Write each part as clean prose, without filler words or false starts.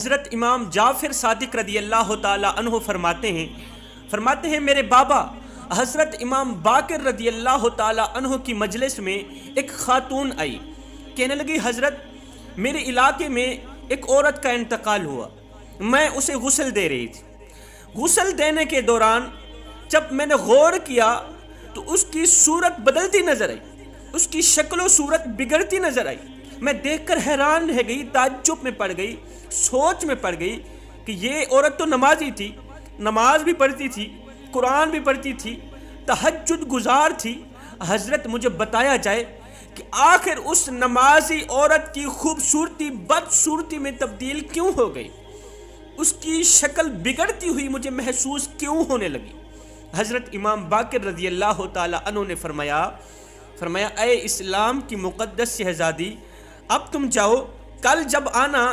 حضرت امام جعفر صادق رضی اللہ تعالیٰ عنہ فرماتے ہیں میرے بابا حضرت امام باقر رضی اللہ تعالیٰ عنہ کی مجلس میں ایک خاتون آئی، کہنے لگی حضرت میرے علاقے میں ایک عورت کا انتقال ہوا، میں اسے غسل دے رہی تھی۔ غسل دینے کے دوران جب میں نے غور کیا تو اس کی صورت بدلتی نظر آئی، اس کی شکل و صورت بگڑتی نظر آئی۔ میں دیکھ کر حیران رہ گئی، تعجب میں پڑ گئی، سوچ میں پڑ گئی کہ یہ عورت تو نمازی تھی، نماز بھی پڑھتی تھی، قرآن بھی پڑھتی تھی، تہجد گزار تھی۔ حضرت مجھے بتایا جائے کہ آخر اس نمازی عورت کی خوبصورتی بدصورتی میں تبدیل کیوں ہو گئی، اس کی شکل بگڑتی ہوئی مجھے محسوس کیوں ہونے لگی۔ حضرت امام باقر رضی اللہ تعالیٰ عنہ نے فرمایا اے اسلام کی مقدس شہزادی، اب تم جاؤ، کل جب آنا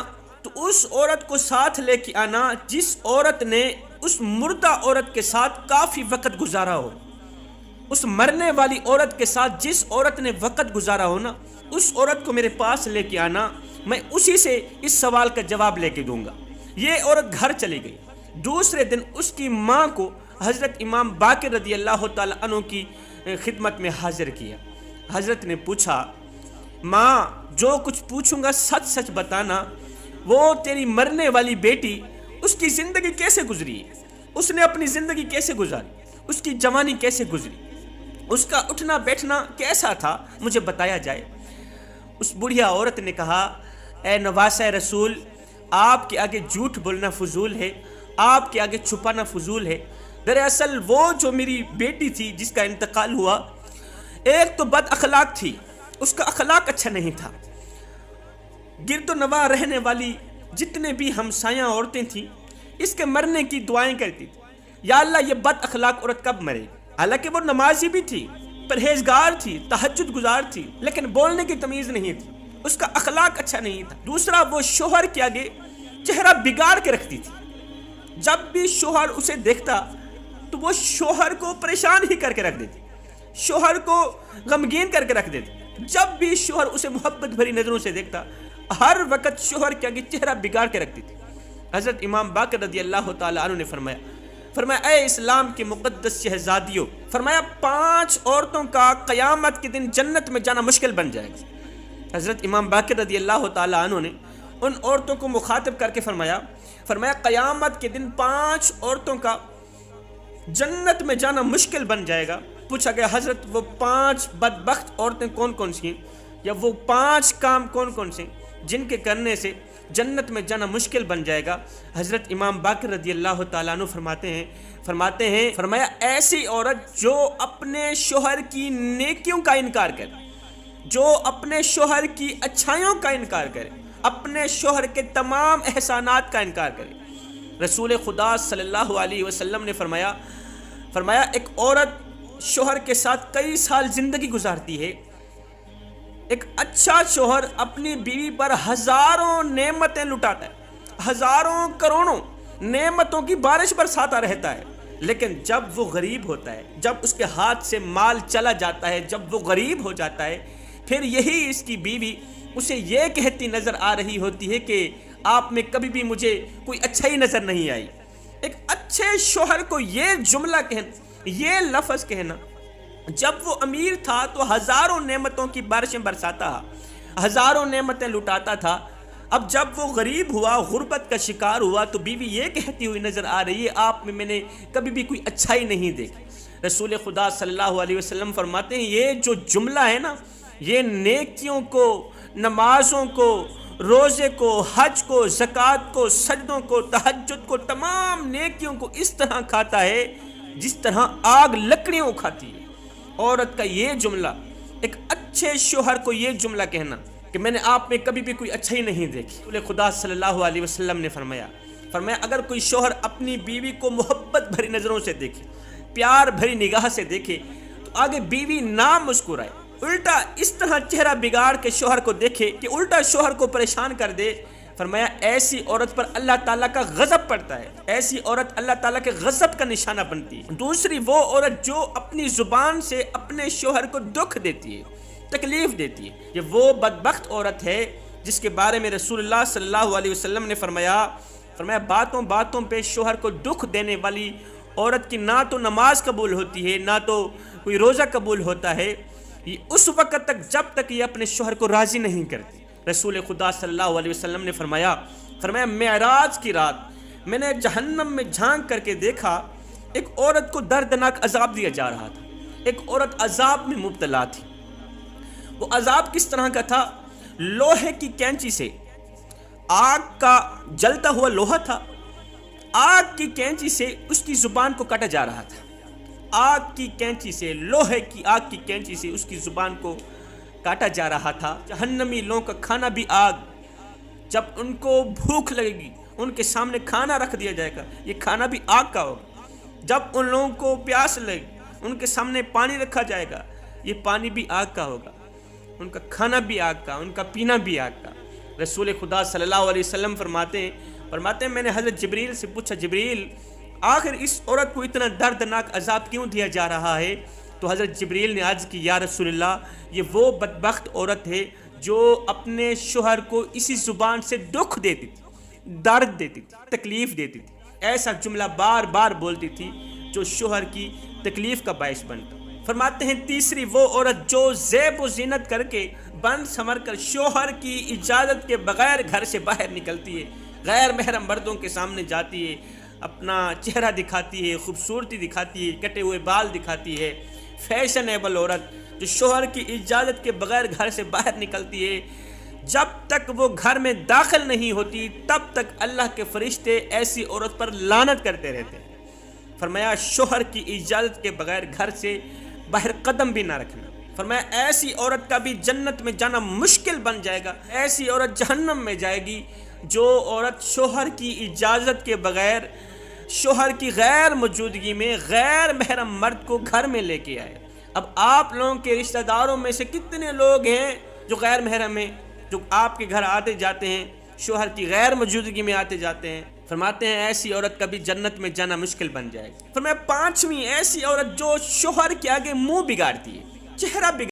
تو اس عورت کو ساتھ لے کے آنا جس عورت نے اس مردہ عورت کے ساتھ کافی وقت گزارا ہو، اس مرنے والی عورت کے ساتھ جس عورت نے وقت گزارا ہو نا، اس عورت کو میرے پاس لے کے آنا، میں اسی سے اس سوال کا جواب لے کے دوں گا۔ یہ عورت گھر چلی گئی۔ دوسرے دن اس کی ماں کو حضرت امام باقر رضی اللہ تعالیٰ عنہ کی خدمت میں حاضر کیا۔ حضرت نے پوچھا، ماں جو کچھ پوچھوں گا سچ سچ بتانا، وہ تیری مرنے والی بیٹی اس کی زندگی کیسے گزری ہے، اس نے اپنی زندگی کیسے گزاری، اس کی جوانی کیسے گزری، اس کا اٹھنا بیٹھنا کیسا تھا، مجھے بتایا جائے۔ اس بڑھیا عورت نے کہا، اے نواسہ رسول، آپ کے آگے جھوٹ بولنا فضول ہے، آپ کے آگے چھپانا فضول ہے۔ دراصل وہ جو میری بیٹی تھی جس کا انتقال ہوا، ایک تو بد اخلاق تھی، اس کا اخلاق اچھا نہیں تھا۔ گرد و نواح رہنے والی جتنے بھی ہمسایاں عورتیں تھیں، اس کے مرنے کی دعائیں کرتی تھی، یا اللہ یہ بد اخلاق عورت کب مرے گی۔ حالانکہ وہ نمازی بھی تھی، پرہیزگار تھی، تہجد گزار تھی، لیکن بولنے کی تمیز نہیں تھی، اس کا اخلاق اچھا نہیں تھا۔ دوسرا، وہ شوہر کے آگے چہرہ بگاڑ کے رکھتی تھی، جب بھی شوہر اسے دیکھتا تو وہ شوہر کو پریشان ہی کر کے رکھ دیتی، شوہر کو غمگین کر کے رکھ دیتی۔ جب بھی شوہر اسے محبت بھری نظروں سے دیکھتا، ہر وقت شوہر کے آگے چہرہ بگاڑ کے رکھتی تھی۔ حضرت امام باقر رضی اللہ تعالیٰ عنہ نے فرمایا اے اسلام کے مقدس شہزادیوں، فرمایا 5 عورتوں کا قیامت کے دن جنت میں جانا مشکل بن جائے گا۔ حضرت امام باقر رضی اللہ تعالیٰ عنہ نے ان عورتوں کو مخاطب کر کے فرمایا قیامت کے دن 5 عورتوں کا جنت میں جانا مشکل بن جائے گا۔ پوچھا گیا، حضرت وہ 5 بدبخت عورتیں کون کون سی ہیں، یا وہ 5 کام کون کون سے جن کے کرنے سے جنت میں جانا مشکل بن جائے گا؟ حضرت امام باقر رضی اللہ تعالیٰ عنہ فرمایا ایسی عورت جو اپنے شوہر کی نیکیوں کا انکار کرے، جو اپنے شوہر کی اچھائیوں کا انکار کرے، اپنے شوہر کے تمام احسانات کا انکار کرے۔ رسول خدا صلی اللہ علیہ وسلم نے فرمایا ایک عورت شوہر کے ساتھ کئی سال زندگی گزارتی ہے، ایک اچھا شوہر اپنی بیوی پر ہزاروں نعمتیں لٹاتا ہے، ہزاروں کروڑوں نعمتوں کی بارش برساتا رہتا ہے، لیکن جب وہ غریب ہوتا ہے، جب اس کے ہاتھ سے مال چلا جاتا ہے، جب وہ غریب ہو جاتا ہے، پھر یہی اس کی بیوی اسے یہ کہتی نظر آ رہی ہوتی ہے کہ آپ میں کبھی بھی مجھے کوئی اچھائی نظر نہیں آئی۔ ایک اچھے شوہر کو یہ جملہ کہنا، یہ لفظ کہنا، جب وہ امیر تھا تو ہزاروں نعمتوں کی بارشیں برساتا، ہزاروں نعمتیں لٹاتا تھا، اب جب وہ غریب ہوا، غربت کا شکار ہوا، تو بیوی یہ کہتی ہوئی نظر آ رہی ہے، آپ میں نے کبھی بھی کوئی اچھائی نہیں دیکھی۔ رسول خدا صلی اللہ علیہ وسلم فرماتے ہیں یہ جو جملہ ہے نا، یہ نیکیوں کو، نمازوں کو، روزے کو، حج کو، زکوٰۃ کو، سجدوں کو، تہجد کو، تمام نیکیوں کو اس طرح کھاتا ہے جس طرح آگ لکڑیوں کھاتی ہے۔ عورت کا یہ جملہ، ایک اچھے شوہر کو یہ جملہ کہنا کہ میں نے آپ میں کبھی بھی کوئی اچھائی نہیں دیکھی۔ رسول خدا صلی اللہ علیہ وسلم نے فرمایا اگر کوئی شوہر اپنی بیوی کو محبت بھری نظروں سے دیکھے، پیار بھری نگاہ سے دیکھے، تو آگے بیوی نہ مسکرائے، الٹا اس طرح چہرہ بگاڑ کے شوہر کو دیکھے کہ الٹا شوہر کو پریشان کر دے، فرمایا ایسی عورت پر اللہ تعالیٰ کا غضب پڑتا ہے، ایسی عورت اللہ تعالیٰ کے غضب کا نشانہ بنتی ہے۔ دوسری، وہ عورت جو اپنی زبان سے اپنے شوہر کو دکھ دیتی ہے، تکلیف دیتی ہے، یہ وہ بدبخت عورت ہے جس کے بارے میں رسول اللہ صلی اللہ علیہ وسلم نے فرمایا باتوں باتوں پہ شوہر کو دکھ دینے والی عورت کی نہ تو نماز قبول ہوتی ہے نہ تو کوئی روزہ قبول ہوتا ہے یہ اس وقت تک جب تک یہ اپنے شوہر کو راضی نہیں کرتی۔ رسول خدا صلی اللہ علیہ وسلم نے فرمایا معراج کی رات میں نے جہنم میں جھانک کر کے دیکھا ایک عورت کو دردناک عذاب دیا جا رہا تھا، ایک عورت عذاب میں مبتلا تھی۔ وہ عذاب کس طرح کا تھا؟ لوہے کی کینچی سے، آگ کا جلتا ہوا لوہا تھا، آگ کی کینچی سے اس کی زبان کو کاٹا جا رہا تھا، آگ کی کینچی سے، لوہے کی آگ کی کینچی سے اس کی زبان کو کاٹا جا رہا تھا۔ جہنمی لوگوں کا کھانا بھی آگ، جب ان کو بھوک لگے گی ان کے سامنے کھانا رکھ دیا جائے گا، یہ کھانا بھی آگ کا ہوگا۔ جب ان لوگوں کو پیاس لگے ان کے سامنے پانی رکھا جائے گا، یہ پانی بھی آگ کا ہوگا، ان کا کھانا بھی آگ کا، ان کا پینا بھی آگ کا۔ رسول خدا صلی اللہ علیہ وسلم فرماتے ہیں میں نے حضرت جبریل سے پوچھا، جبریل آخر اس عورت کو اتنا دردناک عذاب کیوں دیا جا رہا ہے؟ تو حضرت جبریل نے عرض کی، یا رسول اللہ یہ وہ بدبخت عورت ہے جو اپنے شوہر کو اسی زبان سے دکھ دیتی تھی، درد دیتی تھی، تکلیف دیتی تھی، ایسا جملہ بار بار بولتی تھی جو شوہر کی تکلیف کا باعث بنتا۔ فرماتے ہیں تیسری وہ عورت جو زیب و زینت کر کے بن سمر کر شوہر کی اجازت کے بغیر گھر سے باہر نکلتی ہے، غیر محرم مردوں کے سامنے جاتی ہے، اپنا چہرہ دکھاتی ہے، خوبصورتی دکھاتی ہے، کٹے ہوئے بال دکھاتی ہے، فیشنیبل عورت جو شوہر کی اجازت کے بغیر گھر سے باہر نکلتی ہے، جب تک وہ گھر میں داخل نہیں ہوتی تب تک اللہ کے فرشتے ایسی عورت پر لعنت کرتے رہتے ہیں۔ فرمایا شوہر کی اجازت کے بغیر گھر سے باہر قدم بھی نہ رکھنا۔ فرمایا ایسی عورت کا بھی جنت میں جانا مشکل بن جائے گا، ایسی عورت جہنم میں جائے گی جو عورت شوہر کی اجازت کے بغیر، شوہر کی غیر موجودگی میں غیر محرم مرد کو گھر میں لے کے آئے۔ اب آپ لوگوں کے رشتہ داروں میں سے کتنے لوگ ہیں جو غیر محرم ہیں، جو آپ کے گھر آتے جاتے ہیں، شوہر کی غیر موجودگی میں آتے جاتے ہیں؟ فرماتے ہیں ایسی عورت کا بھی جنت میں جانا مشکل بن جائے گا۔ فرمایا پانچویں ایسی عورت جو شوہر کے آگے منہ بگاڑتی ہے، چہرہ